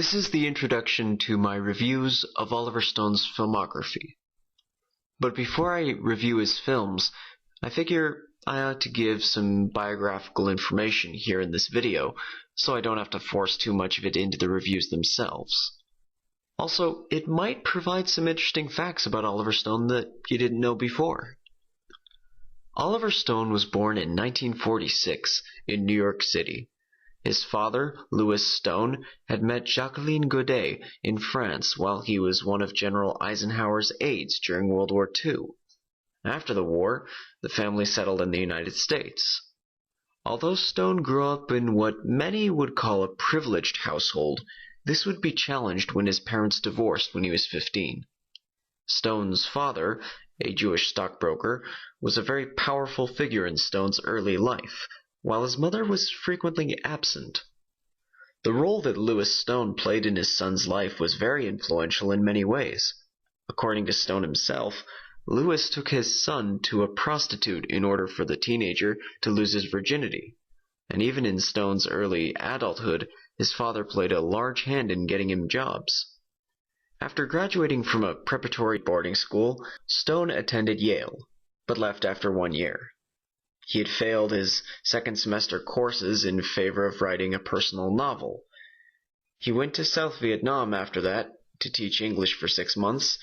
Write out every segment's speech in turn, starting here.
This is the introduction to my reviews of Oliver Stone's filmography. But before I review his films, I figure I ought to give some biographical information here in this video, so I don't have to force too much of it into the reviews themselves. Also, it might provide some interesting facts about Oliver Stone that you didn't know before. Oliver Stone was born in 1946 in New York City. His father, Louis Stone, had met Jacqueline Godet in France while he was one of General Eisenhower's aides during World War II. After the war, the family settled in the United States. Although Stone grew up in what many would call a privileged household, this would be challenged when his parents divorced when he was 15. Stone's father, a Jewish stockbroker, was a very powerful figure in Stone's early life, while his mother was frequently absent. The role that Louis Stone played in his son's life was very influential in many ways. According to Stone himself, Louis took his son to a prostitute in order for the teenager to lose his virginity, and even in Stone's early adulthood, his father played a large hand in getting him jobs. After graduating from a preparatory boarding school, Stone attended Yale, but left after 1 year. He had failed his second semester courses in favor of writing a personal novel. He went to South Vietnam after that to teach English for 6 months,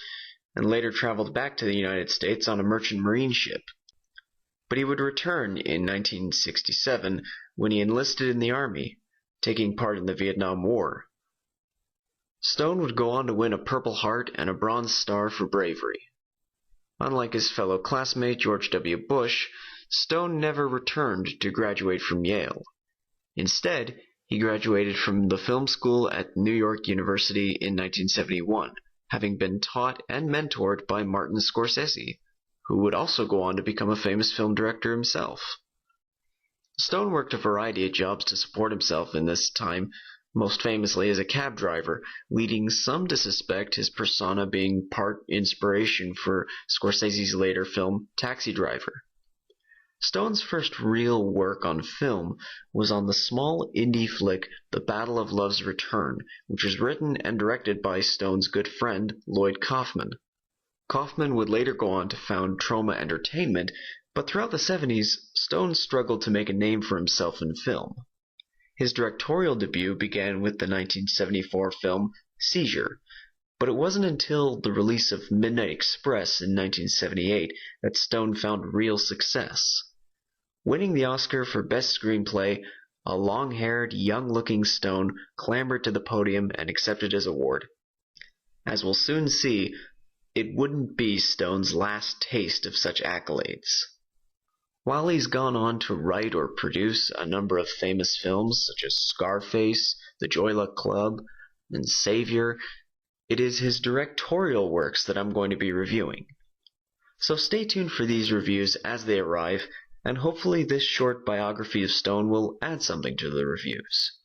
and later traveled back to the United States on a merchant marine ship. But he would return in 1967 when he enlisted in the Army, taking part in the Vietnam War. Stone would go on to win a Purple Heart and a Bronze Star for bravery. Unlike his fellow classmate George W. Bush, Stone never returned to graduate from Yale. Instead, he graduated from the film school at New York University in 1971, having been taught and mentored by Martin Scorsese, who would also go on to become a famous film director himself. Stone worked a variety of jobs to support himself in this time, most famously as a cab driver, leading some to suspect his persona being part inspiration for Scorsese's later film Taxi Driver. Stone's first real work on film was on the small indie flick The Battle of Love's Return, which was written and directed by Stone's good friend Lloyd Kaufman. Kaufman would later go on to found Troma Entertainment, but throughout the 70s, Stone struggled to make a name for himself in film. His directorial debut began with the 1974 film Seizure, but it wasn't until the release of Midnight Express in 1978 that Stone found real success. Winning the Oscar for Best Screenplay, a long-haired, young-looking Stone clambered to the podium and accepted his award. As we'll soon see, it wouldn't be Stone's last taste of such accolades. While he's gone on to write or produce a number of famous films such as Scarface, The Joy Luck Club, and Savior, it is his directorial works that I'm going to be reviewing. So stay tuned for these reviews as they arrive, and hopefully this short biography of Stone will add something to the reviews.